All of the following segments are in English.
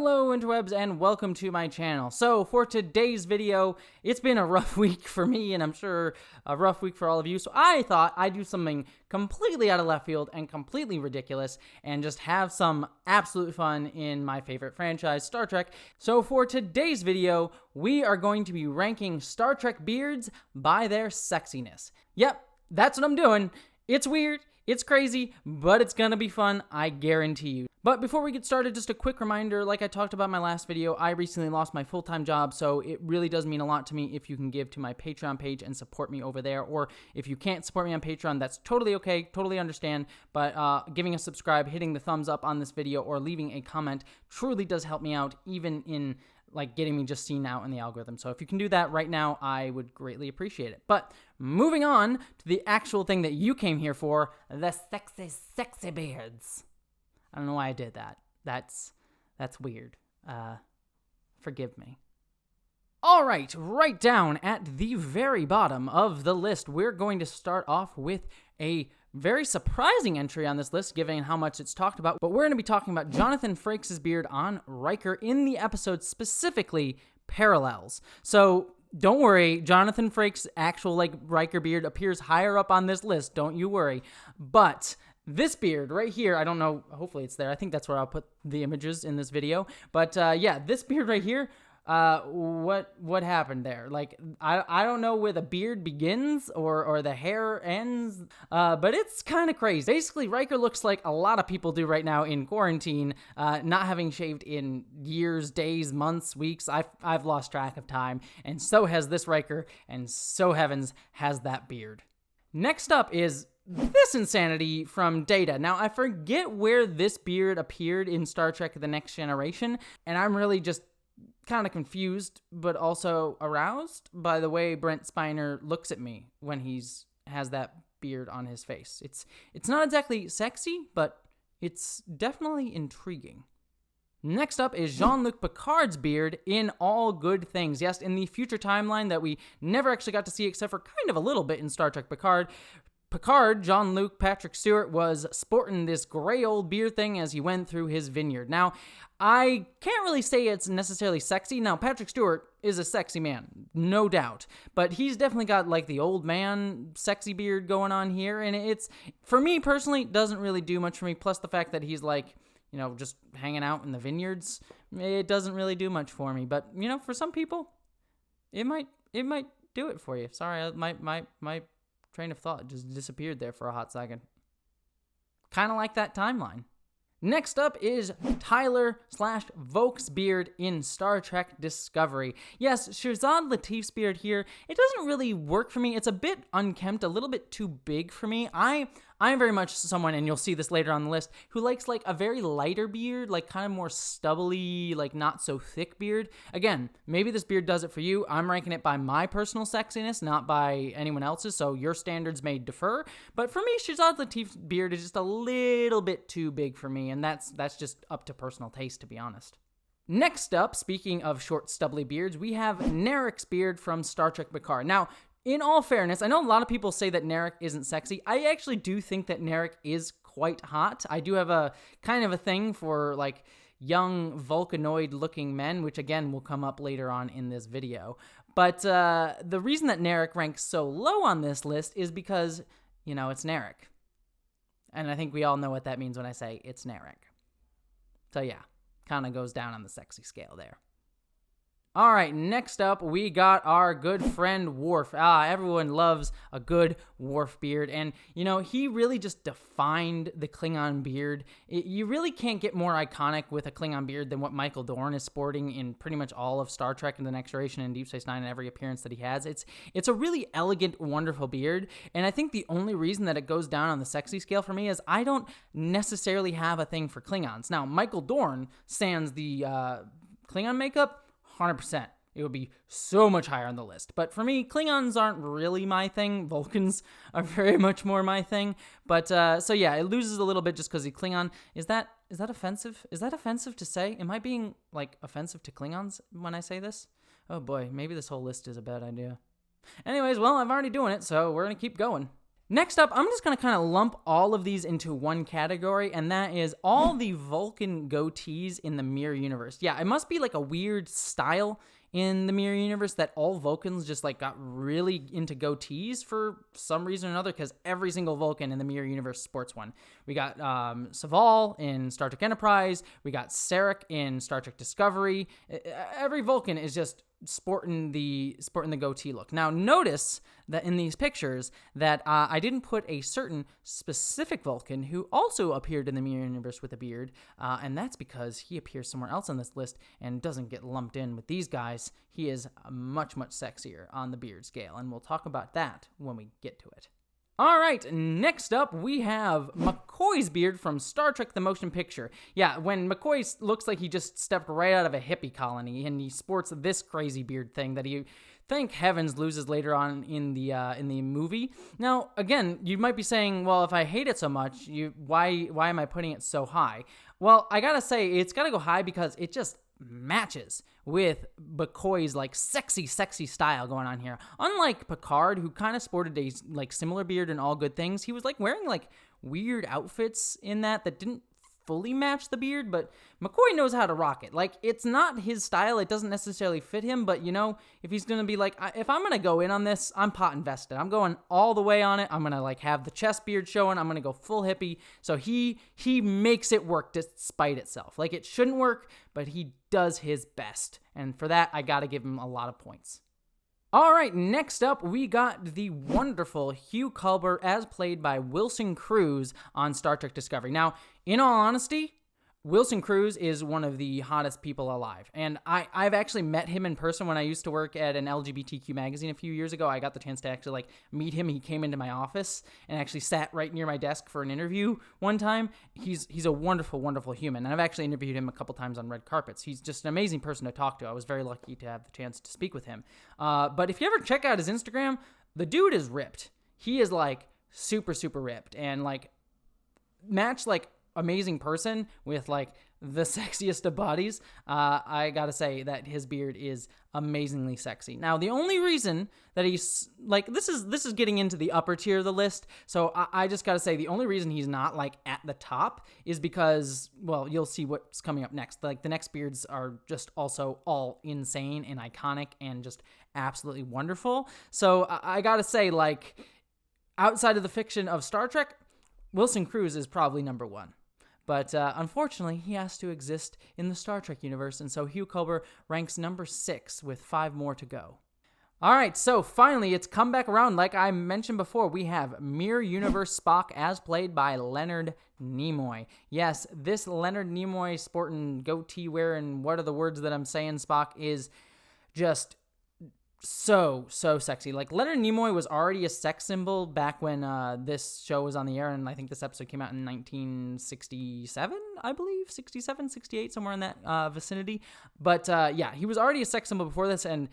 Hello interwebs and welcome to my channel. So for today's video, it's been a rough week for me and I'm sure a rough week for all of you. So I thought I'd do something completely out of left field and completely ridiculous and just have some absolute fun in my favorite franchise, Star Trek. So for today's video, we are going to be ranking Star Trek beards by their sexiness. Yep, that's what I'm doing. It's weird, it's crazy, but it's gonna be fun, I guarantee you. But before we get started, just a quick reminder, like I talked about in my last video, I recently lost my full-time job, so it really does mean a lot to me if you can give to my Patreon page and support me over there, or if you can't support me on Patreon, that's totally okay, totally understand, but giving a subscribe, hitting the thumbs up on this video, or leaving a comment truly does help me out, even in like getting me just seen out in the algorithm. So if you can do that right now, I would greatly appreciate it. But moving on to the actual thing that you came here for, the sexy beards. I don't know why I did that. That's weird. Forgive me. All right, right down at the very bottom of the list, we're going to start off with a very surprising entry on this list, given how much it's talked about. But we're going to be talking about Jonathan Frakes' beard on Riker in the episode, specifically Parallels. So don't worry, Jonathan Frakes' actual Riker beard appears higher up on this list. Don't you worry. But this beard right here, I don't know, hopefully it's there. I think that's where I'll put the images in this video. But yeah, this beard right here, what happened there? Like, I don't know where the beard begins or the hair ends, but it's kind of crazy. Basically, Riker looks like a lot of people do right now in quarantine, not having shaved in years, days, months, weeks. I've lost track of time, and so has this Riker, and so heavens has that beard. Next up is this insanity from Data. Now, I forget where this beard appeared in Star Trek The Next Generation, and I'm really just kind of confused, but also aroused by the way Brent Spiner looks at me when has that beard on his face. It's not exactly sexy, but it's definitely intriguing. Next up is Jean-Luc Picard's beard in All Good Things. Yes, in the future timeline that we never actually got to see except for kind of a little bit in Star Trek Picard, Jean-Luc Patrick Stewart, was sporting this gray old beard thing as he went through his vineyard. Now, I can't really say it's necessarily sexy. Now, Patrick Stewart is a sexy man, no doubt, but he's definitely got like the old man sexy beard going on here, and it's, for me personally, doesn't really do much for me, plus the fact that he's like, you know, just hanging out in the vineyards, it doesn't really do much for me, but, you know, for some people, it might do it for you. Sorry, my train of thought just disappeared there for a hot second. Kind of like that timeline. Next up is Tyler/Vok's beard in Star Trek Discovery. Yes, Shazad Latif's beard here, it doesn't really work for me. It's a bit unkempt, a little bit too big for me. I'm very much someone, and you'll see this later on the list, who likes like a very lighter beard, like kind of more stubbly, like not so thick beard. Again, maybe this beard does it for you. I'm ranking it by my personal sexiness, not by anyone else's, so your standards may differ. But for me, Shazad Latif's beard is just a little bit too big for me, and that's just up to personal taste, to be honest. Next up, speaking of short, stubbly beards, we have Narek's beard from Star Trek Picard. Now, in all fairness, I know a lot of people say that Narek isn't sexy. I actually do think that Narek is quite hot. I do have a kind of a thing for like young Vulcanoid-looking men, which again will come up later on in this video. But the reason that Narek ranks so low on this list is because, you know, it's Narek. And I think we all know what that means when I say it's Narek. So yeah, kind of goes down on the sexy scale there. All right, next up, we got our good friend Worf. Everyone loves a good Worf beard, and, you know, he really just defined the Klingon beard. You really can't get more iconic with a Klingon beard than what Michael Dorn is sporting in pretty much all of Star Trek and The Next Generation and Deep Space Nine and every appearance that he has. It's a really elegant, wonderful beard, and I think the only reason that it goes down on the sexy scale for me is I don't necessarily have a thing for Klingons. Now, Michael Dorn sans the Klingon makeup, 100%. It would be so much higher on the list. But for me, Klingons aren't really my thing. Vulcans are very much more my thing. But, so yeah, it loses a little bit just because he's Klingon. Is that offensive? Is that offensive to say? Am I being, like, offensive to Klingons when I say this? Oh boy, maybe this whole list is a bad idea. Anyways, well, I'm already doing it, so we're going to keep going. Next up, I'm just going to kind of lump all of these into one category, and that is all the Vulcan goatees in the Mirror Universe. Yeah, it must be like a weird style in the Mirror Universe that all Vulcans just like got really into goatees for some reason or another, because every single Vulcan in the Mirror Universe sports one. We got Saval in Star Trek Enterprise. We got Sarek in Star Trek Discovery. Every Vulcan is just sporting the goatee look. Now notice that in these pictures that I didn't put a certain specific Vulcan who also appeared in the Mirror Universe with a beard, and that's because he appears somewhere else on this list and doesn't get lumped in with these guys. He is much sexier on the beard scale, and we'll talk about that when we get to it. All right, next up, we have McCoy's beard from Star Trek The Motion Picture. Yeah, when McCoy looks like he just stepped right out of a hippie colony, and he sports this crazy beard thing that he, thank heavens, loses later on in the movie. Now, again, you might be saying, well, if I hate it so much, why am I putting it so high? Well, I gotta say, it's gotta go high because it just matches with McCoy's like sexy style going on here. Unlike Picard, who kind of sported a like similar beard in All Good Things, he was like wearing like weird outfits in that didn't fully match the beard, but McCoy knows how to rock it. Like, it's not his style, it doesn't necessarily fit him, but you know, if he's gonna be like, if I'm gonna go in on this, I'm pot invested. I'm going all the way on it. I'm gonna like have the chest beard showing. I'm gonna go full hippie. So he makes it work despite itself. Like, it shouldn't work, but he does his best, and for that, I gotta give him a lot of points. All right, next up, we got the wonderful Hugh Culber as played by Wilson Cruz on Star Trek Discovery. Now, in all honesty, Wilson Cruz is one of the hottest people alive, and I've actually met him in person when I used to work at an LGBTQ magazine a few years ago. I got the chance to actually like meet him. He came into my office and actually sat right near my desk for an interview one time. He's a wonderful human, and I've actually interviewed him a couple times on red carpets. He's just an amazing person to talk to. I was very lucky to have the chance to speak with him. But if you ever check out his Instagram, the dude is ripped. He is like super ripped, and like match like amazing person with like the sexiest of bodies. I gotta say that his beard is amazingly sexy. Now, the only reason that he's like, this is getting into the upper tier of the list, so I just gotta say the only reason he's not like at the top is because, well, you'll see what's coming up next. Like, the next beards are just also all insane and iconic and just absolutely wonderful. So I gotta say, like, outside of the fiction of Star Trek, Wilson Cruz is probably number one. But unfortunately, he has to exist in the Star Trek universe, and so Hugh Culber ranks number 6 with 5 more to go. All right, so finally, it's come back around. Like I mentioned before, we have Mirror Universe Spock as played by Leonard Nimoy. Yes, this Leonard Nimoy sporting goatee wearing, what are the words that I'm saying, Spock is just so sexy. Like, Leonard Nimoy was already a sex symbol back when this show was on the air, and I think this episode came out in 1967, I believe, 67, 68, somewhere in that vicinity. But yeah, he was already a sex symbol before this, and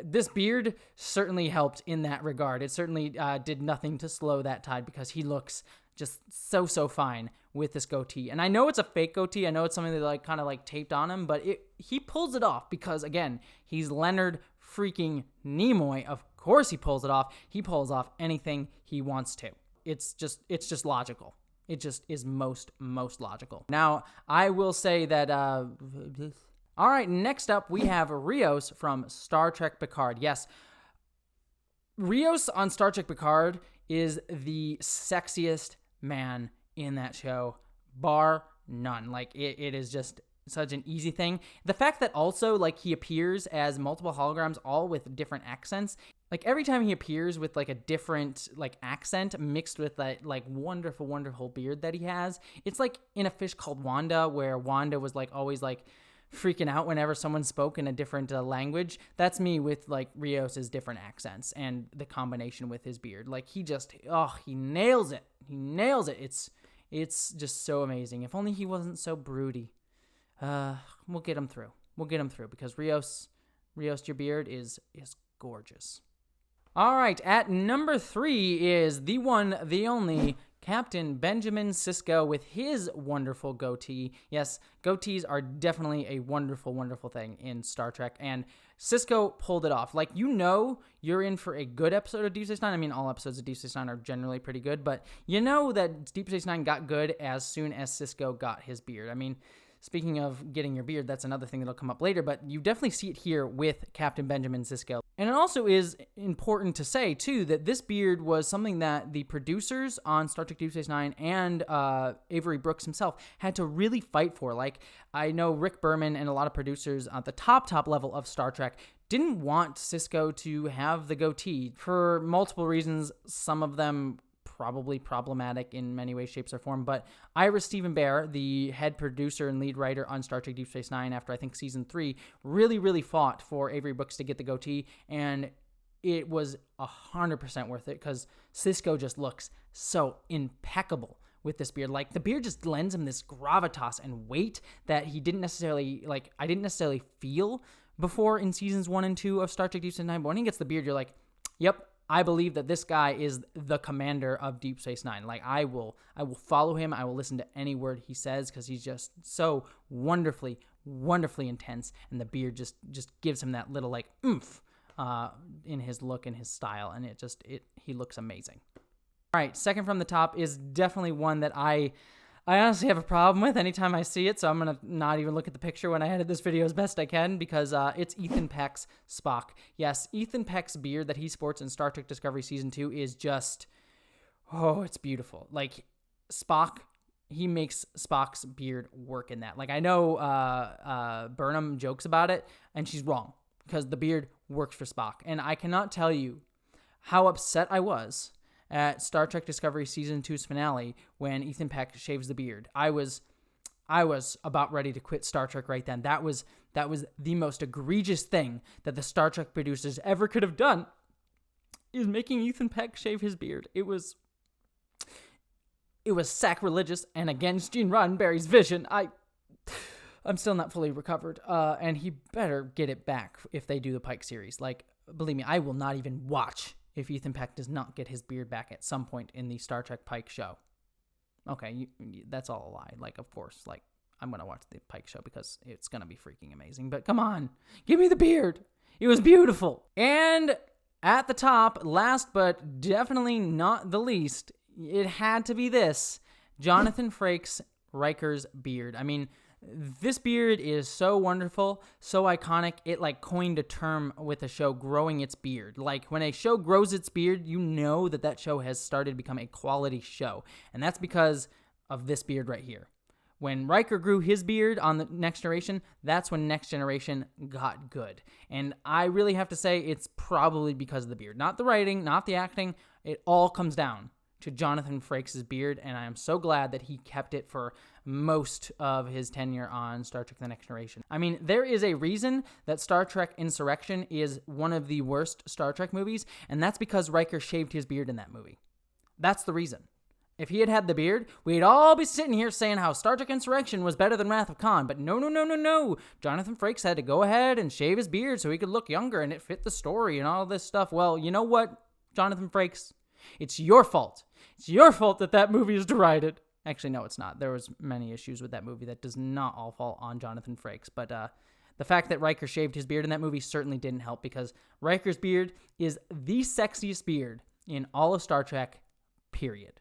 this beard certainly helped in that regard. It certainly did nothing to slow that tide, because he looks just so fine with this goatee. And I know it's a fake goatee. I know it's something that like kind of like taped on him, but he pulls it off because, again, he's Leonard freaking Nimoy. Of course he pulls it off. He pulls off anything he wants to. It's just logical. It just is most logical. Now, I will say that all right, next up we have Rios from Star Trek Picard. Yes, Rios on Star Trek Picard is the sexiest man in that show, bar none. Like, it is just such an easy thing. The fact that also, like, he appears as multiple holograms, all with different accents. Like, every time he appears with, like, a different, like, accent mixed with that, like, wonderful beard that he has. It's like in A Fish Called Wanda, where Wanda was, like, always, like, freaking out whenever someone spoke in a different language. That's me with, like, Rios's different accents and the combination with his beard. Like, he nails it. He nails it. It's just so amazing. If only he wasn't so broody. We'll get him through. Because Rios, your beard is gorgeous. All right, at number 3 is the one, the only Captain Benjamin Sisko with his wonderful goatee. Yes, goatees are definitely a wonderful, wonderful thing in Star Trek, and Sisko pulled it off. Like, you know you're in for a good episode of Deep Space Nine. I mean, all episodes of Deep Space Nine are generally pretty good, but you know that Deep Space Nine got good as soon as Sisko got his beard. I mean, speaking of getting your beard, that's another thing that'll come up later, but you definitely see it here with Captain Benjamin Sisko. And it also is important to say, too, that this beard was something that the producers on Star Trek Deep Space Nine and Avery Brooks himself had to really fight for. Like, I know Rick Berman and a lot of producers at the top level of Star Trek didn't want Sisko to have the goatee for multiple reasons, some of them probably problematic in many ways, shapes, or form. But Ira Steven Behr, the head producer and lead writer on Star Trek Deep Space Nine after, I think, season 3, really fought for Avery Brooks to get the goatee, and it was 100% worth it because Sisko just looks so impeccable with this beard. Like, the beard just lends him this gravitas and weight that he didn't necessarily, like, I didn't necessarily feel before in seasons 1 and 2 of Star Trek Deep Space Nine. But when he gets the beard, you're like, yep, I believe that this guy is the commander of Deep Space Nine. Like, I will follow him. I will listen to any word he says because he's just so wonderfully intense, and the beard just gives him that little, like, oomph in his look and his style, and he looks amazing. All right, second from the top is definitely one that I honestly have a problem with anytime I see it, so I'm going to not even look at the picture when I edit this video as best I can, because it's Ethan Peck's Spock. Yes, Ethan Peck's beard that he sports in Star Trek Discovery Season 2 is just, oh, it's beautiful. Like, Spock, he makes Spock's beard work in that. Like, I know Burnham jokes about it, and she's wrong, because the beard works for Spock. And I cannot tell you how upset I was at Star Trek Discovery Season 2's finale when Ethan Peck shaves the beard. I was about ready to quit Star Trek right then. That was the most egregious thing that the Star Trek producers ever could have done, is making Ethan Peck shave his beard. It was sacrilegious and against Gene Roddenberry's vision. I'm still not fully recovered, and he better get it back if they do the Pike series. Like, believe me, I will not even watch if Ethan Peck does not get his beard back at some point in the Star Trek Pike show. Okay, that's all a lie. Like, of course, like, I'm going to watch the Pike show because it's going to be freaking amazing. But come on, give me the beard. It was beautiful. And at the top, last but definitely not the least, it had to be this, Jonathan Frakes Riker's beard. I mean, this beard is so wonderful, so iconic, it like coined a term with a show, growing its beard. Like, when a show grows its beard, you know that show has started to become a quality show. And that's because of this beard right here. When Riker grew his beard on the Next Generation, that's when Next Generation got good. And I really have to say it's probably because of the beard. Not the writing, not the acting. It all comes down to Jonathan Frakes' beard, and I am so glad that he kept it for most of his tenure on Star Trek The Next Generation. I mean, there is a reason that Star Trek Insurrection is one of the worst Star Trek movies, and that's because Riker shaved his beard in that movie. That's the reason. If he had had the beard, we'd all be sitting here saying how Star Trek Insurrection was better than Wrath of Khan, but no. Jonathan Frakes had to go ahead and shave his beard so he could look younger, and it fit the story and all this stuff. Well, you know what, Jonathan Frakes? It's your fault. It's your fault that movie is derided. Actually, no, it's not. There was many issues with that movie that does not all fall on Jonathan Frakes. But the fact that Riker shaved his beard in that movie certainly didn't help, because Riker's beard is the sexiest beard in all of Star Trek, period.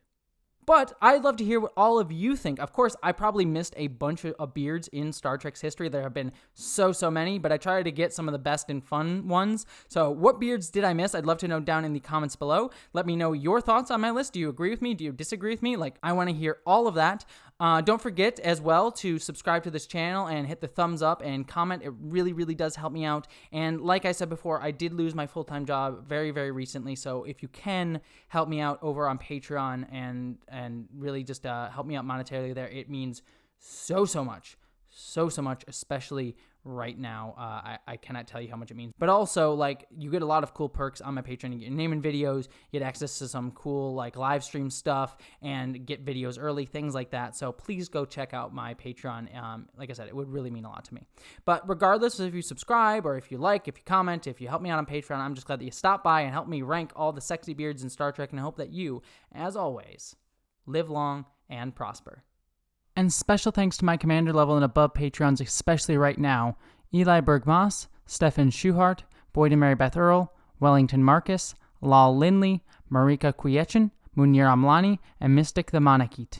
But I'd love to hear what all of you think. Of course, I probably missed a bunch of beards in Star Trek's history. There have been so many, but I tried to get some of the best and fun ones. So what beards did I miss? I'd love to know down in the comments below. Let me know your thoughts on my list. Do you agree with me? Do you disagree with me? Like, I want to hear all of that. Don't forget as well to subscribe to this channel and hit the thumbs up and comment. It really does help me out. And like I said before, I did lose my full-time job very recently. So if you can help me out over on Patreon and really just help me out monetarily there, it means so much, especially right now. I cannot tell you how much it means. But also, like, you get a lot of cool perks on my Patreon. You get your name in videos, you get access to some cool, like, live stream stuff, and get videos early, things like that. So please go check out my Patreon. Like I said, it would really mean a lot to me. But regardless of if you subscribe or if you like, if you comment, if you help me out on Patreon, I'm just glad that you stopped by and helped me rank all the sexy beards in Star Trek, and I hope that you, as always, live long, and prosper. And special thanks to my commander level and above Patreons, especially right now: Eli Bergmas, Stefan Schuhart, Boyd and Mary Beth Earl, Wellington Marcus, Lal Lindley, Marika Kuyechin, Munir Amlani, and Mystic the Monakit.